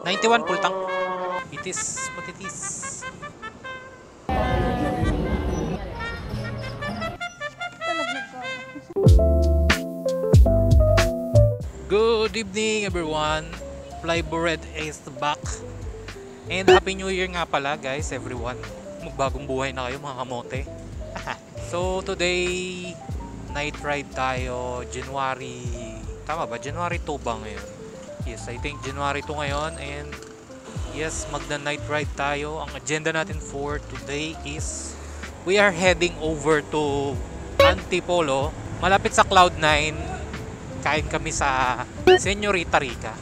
91 full tank. It is what it is. Good evening everyone. Flybored is back. And Happy New Year nga pala guys everyone. Magbagong buhay na kayo mga kamote. So today night ride tayo January. Tama ba? January 2 ba ngayon? Yes, I think January 2 ngayon. And yes, magna-night ride tayo. Ang agenda natin for today is we are heading over to Antipolo. Malapit sa Cloud9. Kain kami sa Señorita Rica.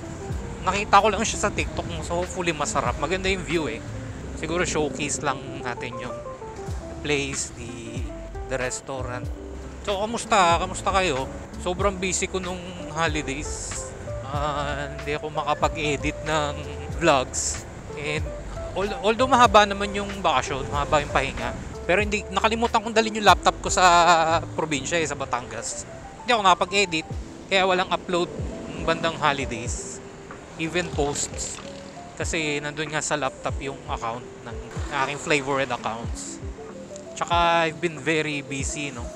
Nakita ko lang siya sa TikTok, so hopefully masarap. Maganda yung view eh. Siguro showcase lang natin yung place, the restaurant. So kamusta? Kamusta kayo? Sobrang busy ko nung holidays. Hindi ako makapag-edit ng vlogs. And although mahaba naman yung bakasyon, mahaba yung pahinga. Pero hindi, nakalimutan kong dalhin yung laptop ko sa probinsya sa Batangas. Hindi ako nakapag-edit. Kaya walang upload ng bandang holidays. Even posts. Kasi nandun nga sa laptop yung account ng aking Flybored accounts. Tsaka I've been very busy nung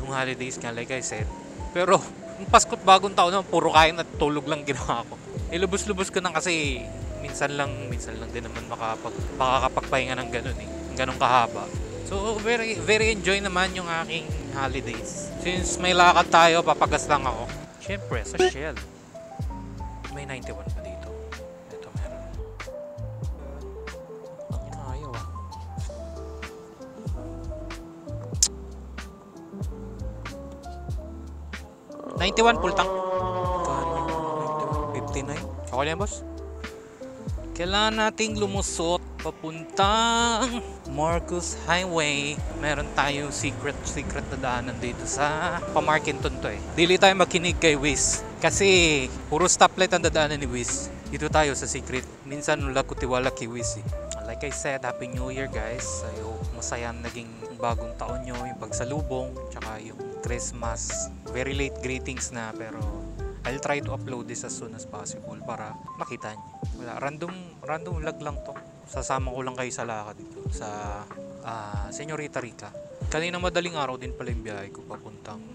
holidays nga like I said. Pero yung Pasko't bagong taon naman, puro kain at tulog lang ginawa ko. Ilubos-lubos ko na kasi minsan lang din naman makakapagpahinga ng ganun eh. Ganun kahaba. So very very enjoy naman yung aking holidays. Since may lakad tayo, papagas lang ako. Siyempre, sa Shell. May 91 pa dito. Ito meron. Ayaw ah. $91 full tank. 59. Okay lang boss? Kailangan nating lumusot papuntang Marcos Highway. Meron tayong secret na daanan dito sa Pamarkinton to eh. Dili tayo makinig kay Wiz. Kasi puro stoplight ang dadaanan ni Wiz. Dito tayo sa secret. Minsan wala ko tiwala kay Wiz eh. Like I said, Happy New Year guys. I hope masaya naging bagong taon nyo. Yung pagsalubong, tsaka yung Christmas. Very late greetings na pero I'll try to upload this as soon as possible para makita nyo. Wala, random vlog lang to. Sasama ko lang kayo sa lakad dito sa Señorita Rica. Kanina madaling araw din pala yung biyahe ko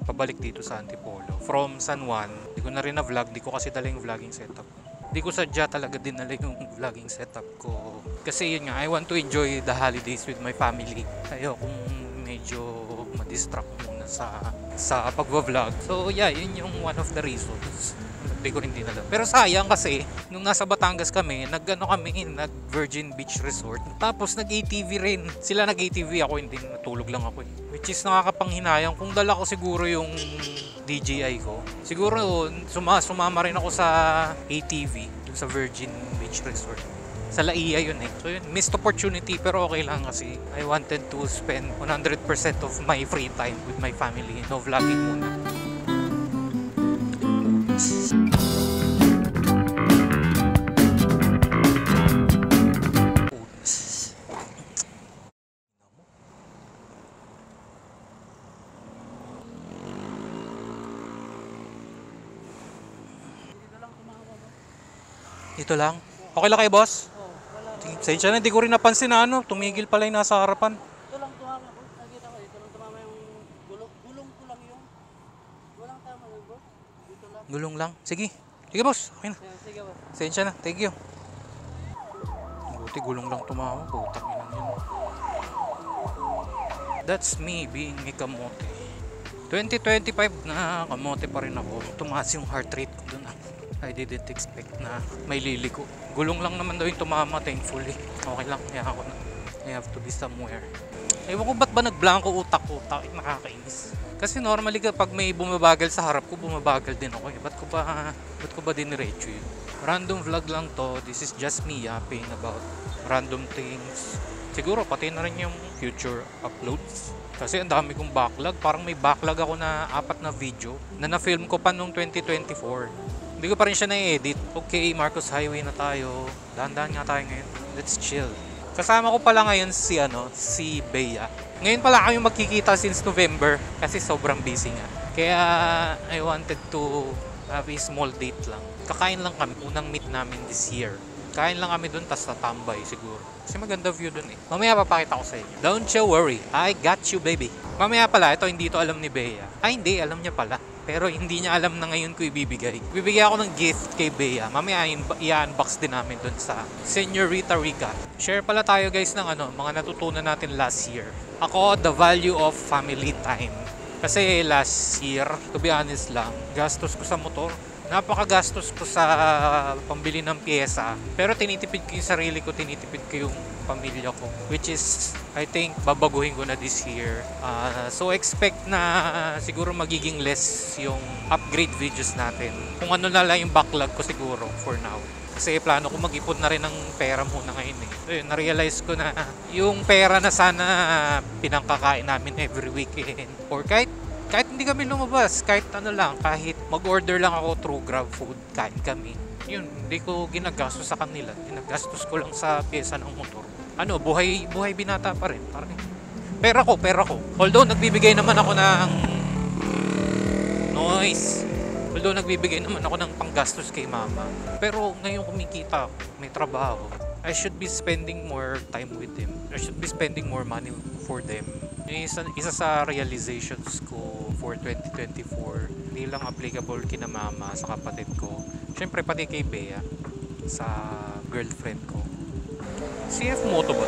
pabalik dito sa Antipolo. From San Juan, di ko na rin na vlog, di ko kasi dala yung vlogging setup. Di ko sadya talaga dinala yung vlogging setup ko. Kasi yun nga, I want to enjoy the holidays with my family. Ayokong medyo ma-distract muna sa pagva-vlog. So yeah, yun yung one of the reasons. Hindi ko rin dinala. Pero sayang kasi, nung nasa Batangas kami, nag Virgin Beach Resort. Tapos nag-ATV rin. Sila nag-ATV, ako hindi, natulog lang ako eh. Which is nakakapanghinayang. Kung dala ko siguro yung DJI ko, siguro sumama rin ako sa ATV, sa Virgin Beach Resort. Sa Laia yun eh. So yun, missed opportunity pero okay lang kasi I wanted to spend 100% of my free time with my family. No vlogging muna. Ito lang. Okay lang kayo boss? Sensya na, hindi ko rin napansin na tumigil pala yung nasa harapan. Ito lang tumama ko, nakita ko, ito lang tumama yung gulong ko lang yung, walang tama lang bro, dito lang. Gulong lang? Sige boss, okay na. Yeah, sige boss. Sensya na, thank you. Buti gulong lang tumama, putang ina yun. That's me being a kamote. 2025 na kamote pa rin ako. Tumaas yung heart rate ko dun. I didn't expect na may liliko. Gulong lang naman daw yung tumama, thankfully. Okay lang, kaya ako na. I have to be somewhere. Ewan ko ba't ba nagblanko utak ko? Nakakainis. Kasi normally kapag may bumabagal sa harap ko, bumabagal din ako. Ba't ko ba diniretso yun? Random vlog lang to. This is just me yapping about random things. Siguro pati na rin yung future uploads. Kasi ang dami kong backlog. Parang may backlog ako na 4 na video na na-film ko pa noong 2024. Hindi ko pa rin siya na-edit. Okay, Marcos Highway na tayo. Dahan-dahan nga tayo ngayon. Let's chill. Kasama ko pala ngayon si Bea. Ngayon pala kami magkikita since November kasi sobrang busy nga. Kaya I wanted to have a small date lang. Kakain lang kami. Unang meet namin this year. Kain lang kami dun, tas tatambay siguro. Kasi maganda view dun eh. Mamaya papakita ko sa inyo. Don't you worry, I got you baby. Mamaya pala, ito hindi to alam ni Bea. Ay hindi, alam niya pala. Pero hindi niya alam na ngayon ko ibibigay. Bibigay ako ng gift kay Bea. Mamaya i-unbox din namin dun sa Señorita Rica. Share pala tayo guys ng mga natutunan natin last year. Ako, the value of family time. Kasi last year, to be honest lang, gastos ko sa motor. Napakagastos ko sa pambili ng pyesa. Pero tinitipid ko yung sarili ko, tinitipid ko yung pamilya ko. Which is, I think, babaguhin ko na this year. So expect na siguro magiging less yung upgrade videos natin. Kung ano na lang yung backlog ko siguro for now. Kasi plano ko mag-ipon na rin ng pera muna ngayon eh. So yun, na-realize ko na yung pera na sana pinangkakain namin every weekend. Or kahit hindi kami lumabas, kahit kahit mag-order lang ako through Grab Food, kain kami. Yun, hindi ko ginagastos sa kanila. Ginagastos ko lang sa pyesa ng motor. Buhay binata pa rin. Parang, pera ko. Although nagbibigay naman ako ng noise. Although nagbibigay naman ako ng panggastos kay mama. Pero ngayon kumikita ako, may trabaho. I should be spending more time with them. I should be spending more money for them. Isa sa realizations ko for 2024, hindi lang applicable kina mama sa kapatid ko. Siyempre pati kay Bea, sa girlfriend ko. CF Moto ba?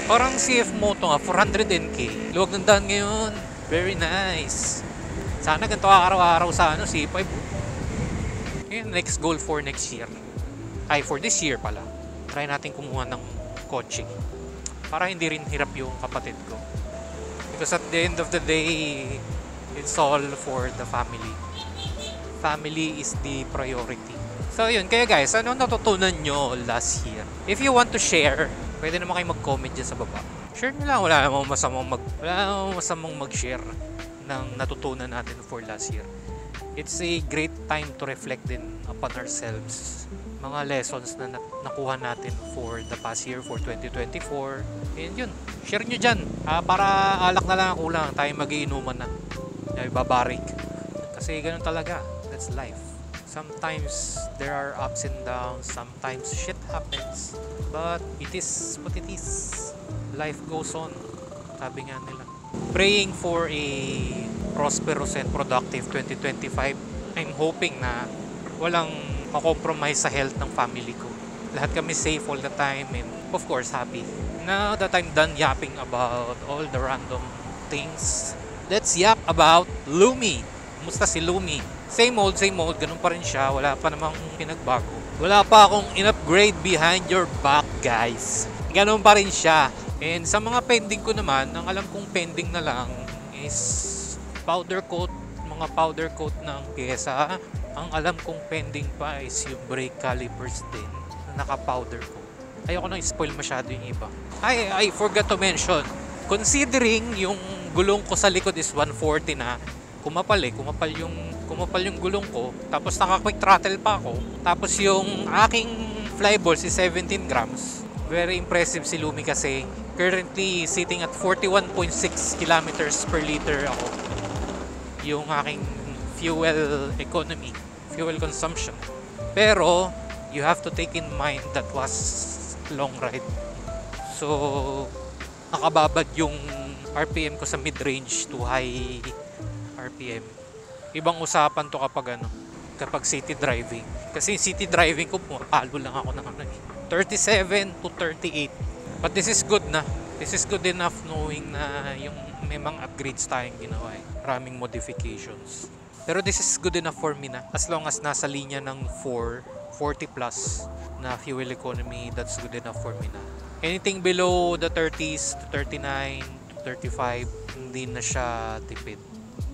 Parang CF Moto nga, 410k. Luwag ng daan ngayon. Very nice. Sana ganito araw-araw sa C5. Yun, next goal for next year. Ay, for this year pala. Try natin kumuha ng kotse. Para hindi rin hirap yung kapatid ko. Because at the end of the day, it's all for the family. Family is the priority. So yun, kaya guys, ano natutunan nyo last year? If you want to share, pwede naman kayo mag-comment dyan sa baba. Share nyo lang, wala namang masamang mag-share ng natutunan natin for last year. It's a great time to reflect din upon ourselves. Mga lessons na nakuha natin for the past year, for 2024. And yun, share nyo dyan. Para alak na lang ang kulang, tayo magiinuman na. Babarik. Kasi ganun talaga. That's life. Sometimes there are ups and downs. Sometimes shit happens. But it is what it is. Life goes on. Sabi nga nila. Praying for a prosperous and productive 2025. I'm hoping na walang makompromise sa health ng family ko. Lahat kami safe all the time and of course happy. Now that I'm done yapping about all the random things, let's yap about Lumi. Kumusta si Lumi? Same old, ganun pa rin siya. Wala pa namang pinagbago. Wala pa akong in-upgrade behind your back, guys. Ganun pa rin siya. And sa mga pending ko naman, ang alam kong pending na lang is powder coat, mga powder coat ng pyesa. Ang alam kong pending pa is yung brake calipers din na naka-powder coat. Ayoko nang spoil masyado yung iba. I forgot to mention, considering yung gulong ko sa likod is 140 na, kumapal yung gulong ko, tapos naka-quick throttle pa ako, tapos yung aking flyballs is 17 grams. Very impressive si Lumi kasi currently sitting at 41.6 kilometers per liter ako. Yung aking fuel economy, fuel consumption. Pero you have to take in mind that was long ride. So nakababad yung RPM ko sa mid-range to high RPM. Ibang usapan to kapag city driving. Kasi city driving ko, pumapalo lang ako ng 37 to 38. But this is good na. This is good enough knowing na yung may mga upgrades tayong ginawa eh. Maraming modifications. Pero this is good enough for me na. As long as nasa linya ng 40 plus na fuel economy, that's good enough for me na. Anything below the 30s to 39 to 35, hindi na siya tipid.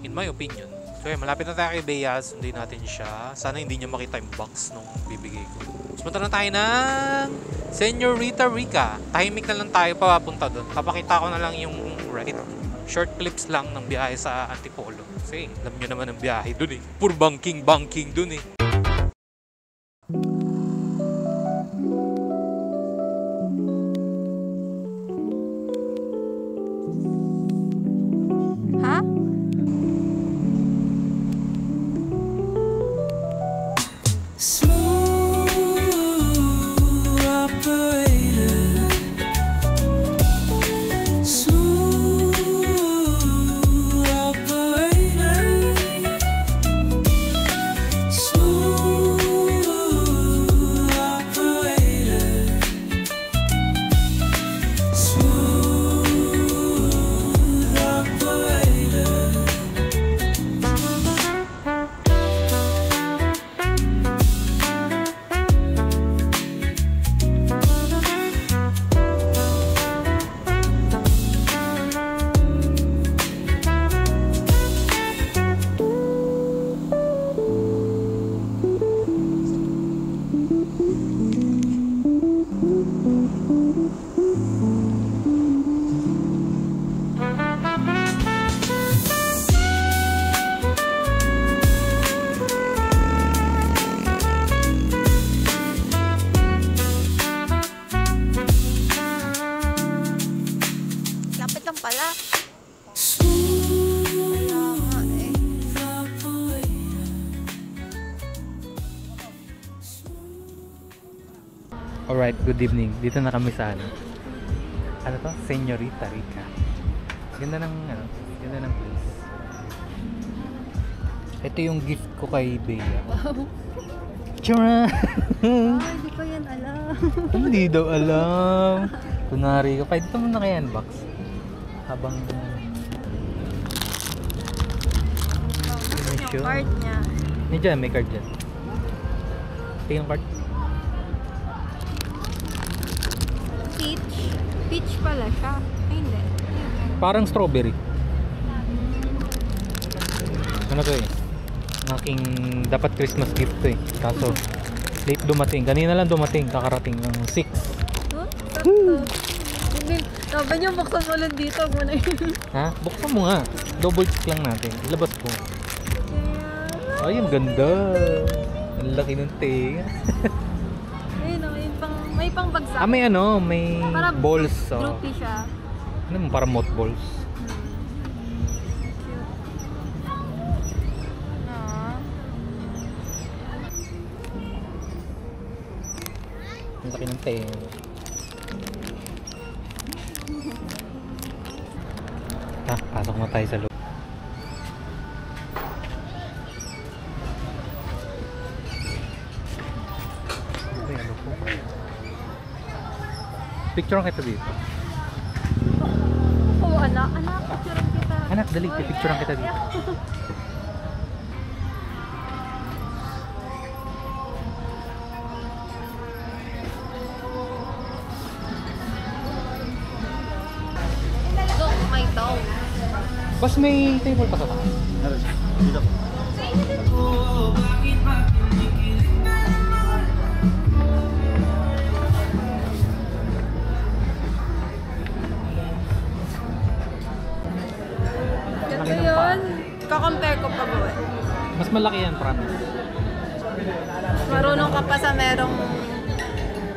In my opinion. So yun, malapit na tayo kay Bea. Sundin natin siya. Sana hindi niya makita yung box nung bibigay ko. Punta na tayo ng Señorita Rica. Tahimik na lang tayo papunta doon. Papakita ko na lang yung ride. Short clips lang ng biyahe sa Antipolo. Kasi alam nyo naman ang biyahe doon eh. Puro banking doon eh. Smooth operator. Smooth operator. Smooth operator. Smooth operator. Lapit lang pala. Smooth Kaya nga eh. operator. Alright, good evening. Dito na kami sa ano to? Señorita Rica. Ganda ng ganda ng place. Ito yung gift ko kay Bea. Wow. Tara! Hindi ko yan alam. Hindi daw alam. Kunwari ka pa. Dito mo na kaya unbox. Habang Yung card niya. Diyan, may card dyan. Tingnan yung card. Peach. Peach pala siya. Ay, hindi. Parang strawberry. Ano to eh? Aking dapat Christmas gift to eh. Kaso late dumating. Kanina lang dumating. Kakarating ng 6. Huh? Sakto. Hindi. Sabi niyo, buksan mo lang dito. Huwag mo na yun. Ha? Buksan mo nga. Double check lang natin. Ilabas ko. Kaya... Ay, ang ganda. Ang laki ng tenga. Ayun, may pang bagsak. Ah, may ano, may Para balls. Oh. Droopy siya. Ano mo, parang mothballs. Ah. Ang laki ng tenga. Pasok na tayo sa loob. Ay, ano po? Picturean kita dito. Oo, anak. Anak, picturean kita. Anak, dali, picturean kita dito. Look, my dog. Bas may table pa sa taas. Ganda yun. Kakompare ko pa buwan. Mas malaki yan, promise. Marunong ka pa sa merong...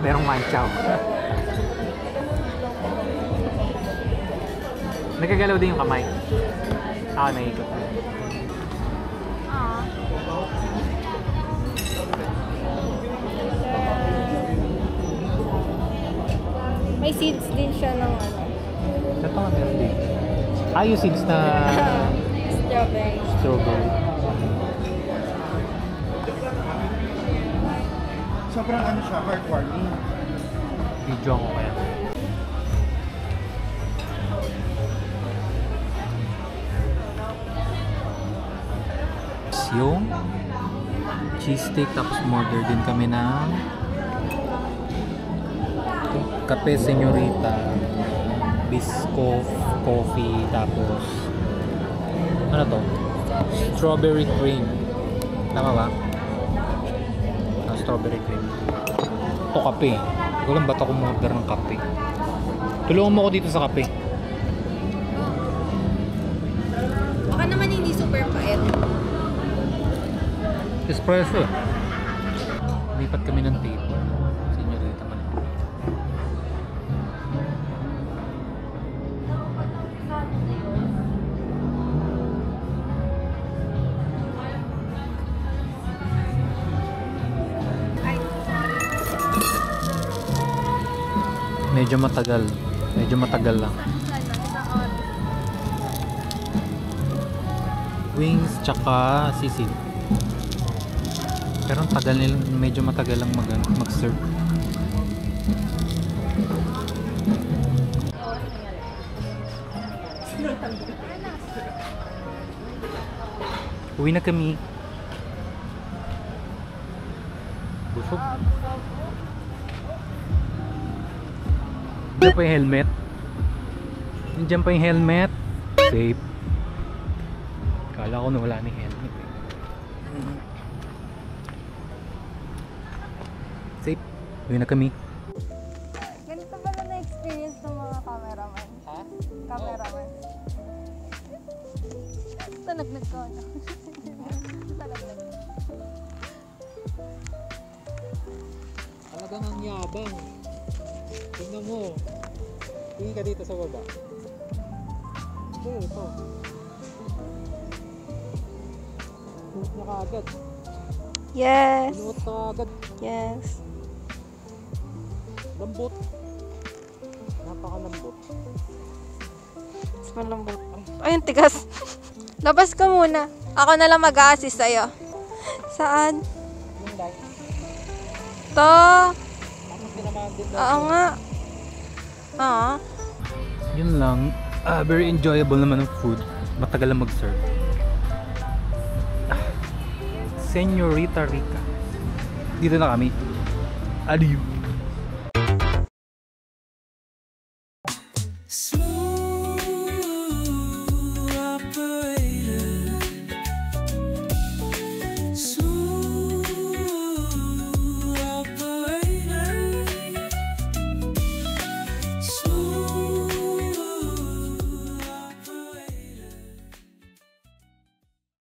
Merong manchaw. Nagkagalaw din yung kamay. Naikot. Ah. May seeds din siya ng ano. Ito nga meron din. Yung seeds na Strawberry. strawberry. Sobrang ano siya, heartwarming. Video ko kaya. Yung cheese steak, tapos order din kami ng kape señorita, biscoff, coffee, tapos ano to? Strawberry cream. Tama ba? Strawberry cream. Ito kape. Hindi ko lang ba't ako order ng kape. Tulungan mo ako dito sa kape. Baka naman hindi super pait. Espresso. Lipat kami ng table. Senyorita man. medyo matagal. Medyo matagal lang. Isang oras. Wings tsaka sisig. Pero ang tagal nila, medyo matagal lang mag-serve. Uwi na kami. Busog. Diyan pa yung helmet. Diyan pa yung helmet. Safe. Kala ko na wala na yung helmet eh. Safe. Uwi na kami. Ganito pala na-experience ng mga cameraman. Ha? Cameraman. Tanaglag ko ano. Tanaglag. Talagang ang yabang. Tingnan mo. Tingin ka dito sa baba. Ito. Pinuot niya kaagad. Yes. Pinuot ka agad. Yes. Lambot. Napakalambot. Mas malambot. Ayun, tigas. Labas ka muna. Ako na lang mag-a-assist sa'yo. Saan? Yung light. To. Tapos tinamaan din Oo nga. Oo. Yun lang. Very enjoyable naman ang food. Matagal lang mag-serve. Señorita Rica. Dito na kami. Adieu.